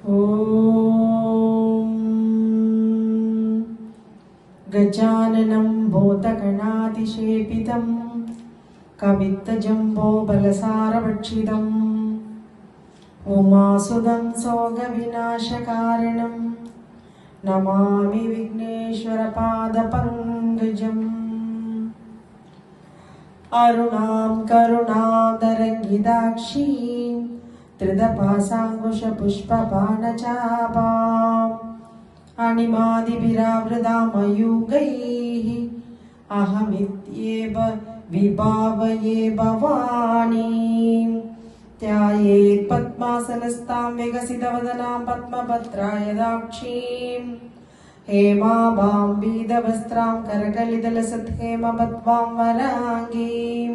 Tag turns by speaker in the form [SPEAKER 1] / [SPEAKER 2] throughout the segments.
[SPEAKER 1] ॐ गजाननं भूतगणातिसेवितं कवित्तजम्बोबलसारभक्षितम् उमासुतं सोगविनाशकारणं नमामि विघ्नेश्वरपादपङ्कजम् अरुणां करुणादरङ्गिताक्षीं त्रिदपासाङ्कुशपुष्पबाणचापाम् अणिमादिभिरावृतामयूगैः अहमित्येव विभावये भवानीं ध्यायेत् पद्मासनस्तां विकसितवदनां पद्मभद्रायदाक्षीं हेमाभां पीतवस्त्रां करकलितलसत्हेमपद्मां वराङ्गीं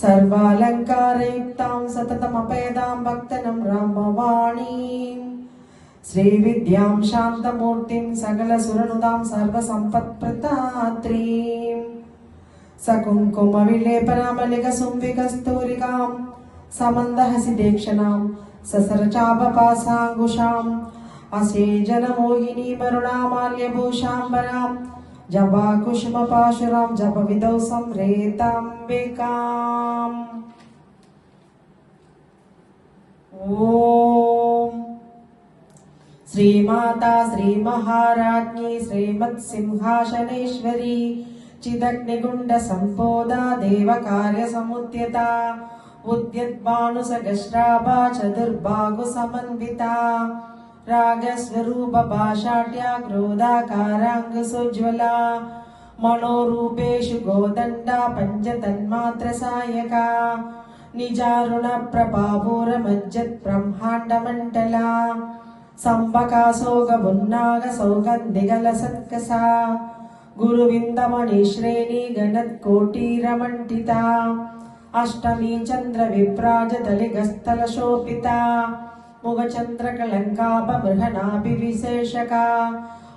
[SPEAKER 1] सर्वालङ्कारयुक्तां सततमपयदां भक्तनम्रां भवानीं श्रीविद्यां शान्तमूर्तिं सकलसुरनुदां सर्वसम्पत्प्रदात्रीं सकुङ्कुमविलेपनामलिकसुम्बिकस्तूरिकां समन्दहसिदेक्षणां ससरचापपासाङ्कुशाम् असेजनमोहिनीमरुणामाल्यभूषाम्बरां जपाकुसुमपाशुरां जपविदौ संरेताम्बिकाम्। ॐ श्रीमाता श्रीमहाराज्ञी श्रीमत्सिंहासनेश्वरी चिदग्निगुण्डसम्पोदा देवकार्यसमुद्यता उद्यद्भानुसहस्राभा चतुर्बाहुसमन्विता रागस्वरूपभाषाढ्या क्रोधाकाराङ्गसोज्ज्वला मनोरूपेषु गोदण्डा पञ्चतन्मात्रसायका निजारुणप्रभापूरमज्जत्ब्रह्माण्डमण्डला सम्भकासोगमुन्नागसौगन्धिगलसत्कसा गुरुविन्दमणिश्रेणी गणत्कोटिरमण्डिता अष्टमी चन्द्रविभ्राजदलिगस्थलशोभिता मुखचन्द्रकलङ्काभमृगनाभिविशेषका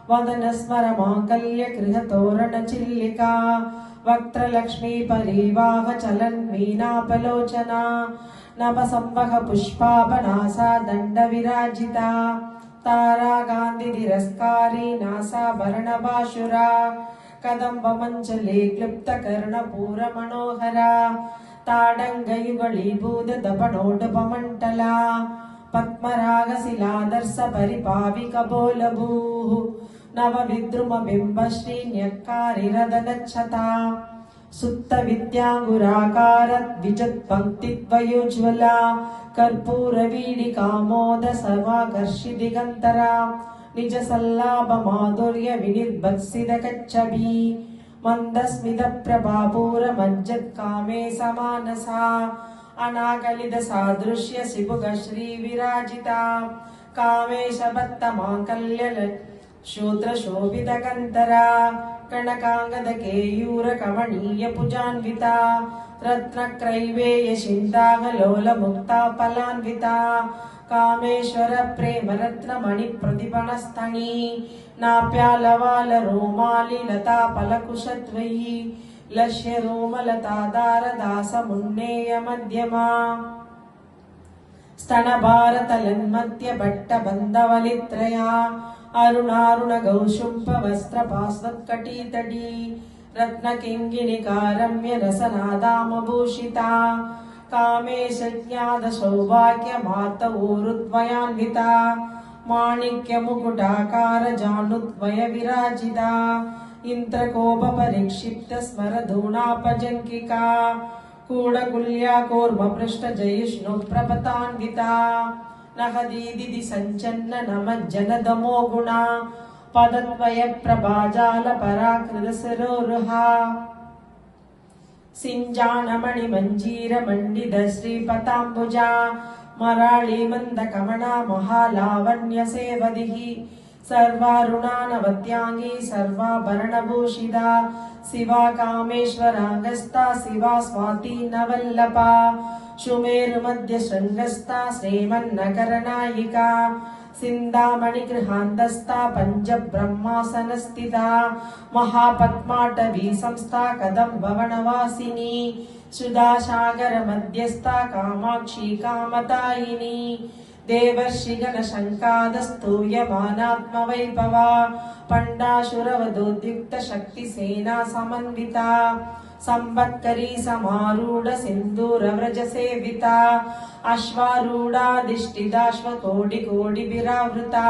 [SPEAKER 1] वदनस्मरमाङ्गल्यगृहतोरणचिल्लिका वक्त्रलक्ष्मीपरीवाहचलन्मीनापलोचना नभसंवहपुष्पाभनासा दण्डविराजिता तारागान्धितिरस्कारी नासाभरणभासुरा कदम्बमञ्चले क्लुप्तकर्णपूरमनोहरा ताडङ्गयुगलीभूतदपनोडुपमण्डला पद्मरागशिलादर्शपरिपाविकबोलभूः नवविद्रुमबिम्बश्रीन्यक्कारिरदनच्छता सुप्तविद्याङ्गुराकारद्विजत्पङ्क्तिद्वयोज्ज्वला कर्पूरवीडिकामोदसर्वाकर्षिदिगन्तरा निजसल्लाभमाधुर्यविनिर्भत्सितकच्छबी मन्दस्मितप्रभापूरमज्जत्कामे समानसा अनाकलितसादृश्य शिबुगश्रीविराजिता कामेशभक्तमाङ्गल्य शूद्रशोभितकन्तरा कनकाङ्गदकेयूरकमणीयभुजान्विता रत्नक्रैवेयशिन्तागलोलमुक्ताफलान्विता कामेश्वरप्रेमरत्नमणिप्रतिपणस्तनी नाप्यालवालरोमालिलताफलकुशद्वयी लक्ष्यरोमलतादारदासमुन्नेयमध्यमा स्तनभारतलन्मध्यभट्टबन्धवलित्रया अरुणारुणगौशुम्भवस्त्रपास्वत्कटीतटी रत्नकिङ्गिणिकारम्यरसनादामभूषिता कामेशज्ञातसौभाग्यमातऊरुद्वयान्विता माणिक्यमुकुटाकारजानुद्वयविराजिता इन्द्रकोपपरिक्षिप्तस्मरधूणापजङ्किका कूडकुल्या कूर्मपृष्ठजयिष्णुप्रपतान्विता नहदीदिति सञ्चन्न नमज्जनदमो गुणा पदद्वयप्रभाजालपराकृतशिरोरुहा सिञ्जानमणिमञ्जीरमण्डितश्रीपताम्बुजा मराळीमन्दकमणा महालावण्यसेवदिः सर्वारुणानवद्यांगी सर्वाभरणभूषिता शिवा कामेश्वराङ्गस्था शिवा स्वाती नवल्लभा शुमेरुमध्यशृङ्गस्था श्रीमन्नगरनायिका सिन्दामणिगृहान्तस्था पञ्चब्रह्मासनस्थिता महापद्माटवी संस्था कदम्बवनवासिनी सुधासागरमध्यस्था कामाक्षी कामदायिनी देवर्षिगण शङ्कादस्तूयमानात्मवैभवा पण्डाशुरवधोद्युक्त शक्तिसेना समन्विता संवत्करी समारूढ सिन्दूरव्रज सेविता अश्वारूढाधिष्ठिताश्वकोटिकोटिभिरावृता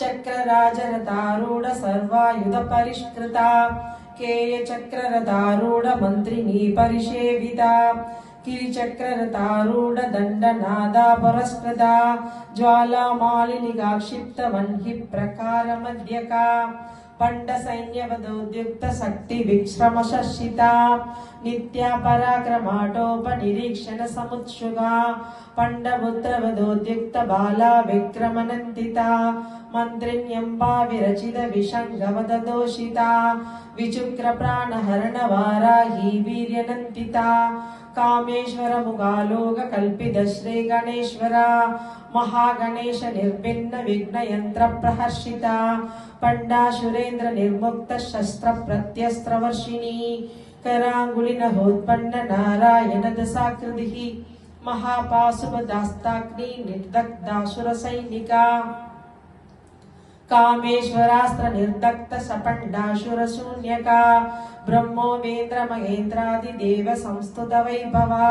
[SPEAKER 1] चक्रराजरथारूढ सर्वायुध परिष्कृता केयचक्ररथारूढ मन्त्रिणी परिसेविता गिरिचक्ररथारूढ दण्डनादा पुरस्कृता ज्वालामालिनिगाक्षिप्त वह्नि प्रकारमध्यका पंड सैन्यवदोद्युक्त शक्ति विश्रम शर्षिता नित्या पराक्रमाटोपनिरीक्षण समुत्सुका पंडपुत्रवदोद्युक्त बाला विक्रमनन्दिता मन्त्रिण्यम्बा विरचित विषङ्गवददोषिता विचुक्र प्राणहरण वाराही वीर्यनन्दिता कामेश्वर मुगालोक कल्पित श्री गणेश्वरा महागणेश निर्भिन्न विघ्न यंत्र प्रहर्षिता पंडाशुरेन्द्र निर्मुक्त शस्त्र प्रत्यस्त्र वर्षिणी करांगुलिनहोत्पन्न नारायण दशाकृतिः महापाशुपदास्ताग्नि निर्दग्धासुर सैनिका कामेश्वरास्त्र निर्दग्ध सपंडाशुर शून्यका ब्रह्मोमेन्द्र महेन्द्रादि देव संस्तुत वैभवा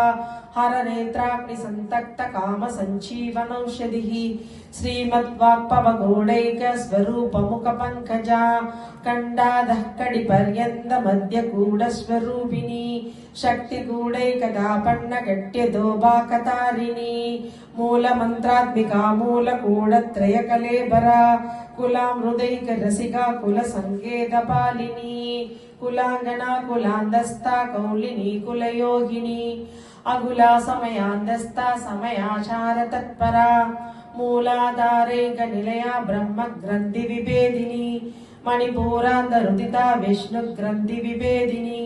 [SPEAKER 1] हर नेत्राग्नि संतक्त काम संजीवनौषधिः श्रीमद्वाक्पवगोडैक स्वरूप मुख पंकजा कंडाधः कड़ि पर्यन्त मध्य गूढ़ स्वरूपिणी शक्ति गूढ़ैकदापन्न गट्य दोबाकतारिणी मूल मंत्रात्मिका मूल कूढ़त्रय कलेबरा कुलामृदैक रसिका कुल संकेत पालिनी कुलांगना कुलांदस्ता कौलिनी कुलयोगिनी अगुला समयांदस्ता समयाचार तत्परा मूलाधारैक निलया ब्रह्म ग्रंथि विभेदिनी मणिपूरांधरुदिता विष्णु ग्रंथि विभेदिनी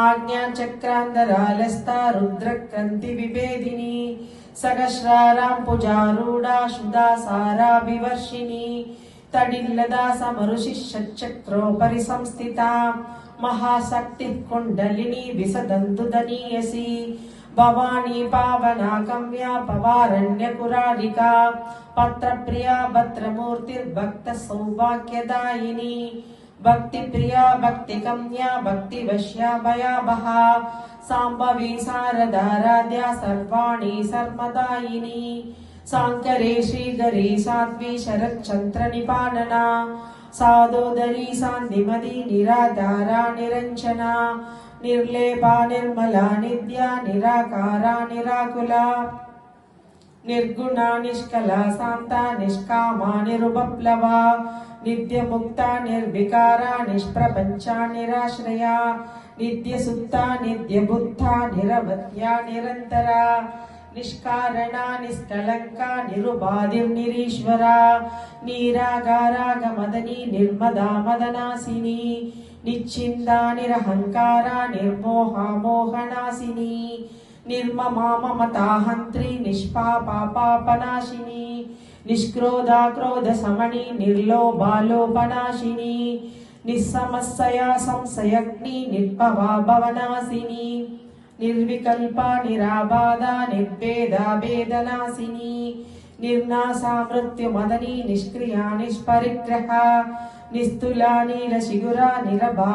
[SPEAKER 1] आज्ञा चक्रांधरालस्ता रुद्र ग्रंथि विभेदिनी सहस्रारां पुजारूढ़ा शुदा सारा विवर्षिणी तडिल्लदा समरुषिश्चक्रोपरि संस्थिता महाशक्ति कुंडलिनी विसदन्तु दनीयसी भवानी पावना कम्या पवारण्य कुरारिका पत्र प्रिया भद्रमूर्तिर्भक्त सौभाग्यदायिनी भक्ति प्रिया भक्ति कम्या भक्ति वश्या भयाबहा सांभवी शारदाराध्या सर्वाणी सर्वदायिनी सांकरे श्रीगरी साध्वी शरच्चंद्र निपानना सादोदरी शांतिमती निराधारा निरंजना निर्लेपा निर्मला निद्या निराकारा निराकुला निर्गुणा निष्कला शांता निष्कामा निरुपप्लवा नित्य मुक्ता निर्विकारा निष्प्रपंचा निराश्रया नित्य सुत्ता नित्य बुद्धा निरवध्या निरंतरा निष्कारणा निष्कलंका निरुपाधिर्निरीश्वरा निरागारा गमदनी निर्मदा मदनासिनी निश्चिंदा निरहंकारा निर्मोहा मोहनासिनी निर्ममा ममताहंत्री निष्पापा पापनाशिनी निष्क्रोधा क्रोध समणी निर्लोभालोपनाशिनी निस्समस्सया संशयग्नि निर्भवा भवनासिनी निर्विकल्पा निराबाधा निर्भेदा भेदनासिनी निर्नासा मृत्युमदनी निष्क्रिया निष्परिग्रहा निस्तुला नीलशिखुरा निरभा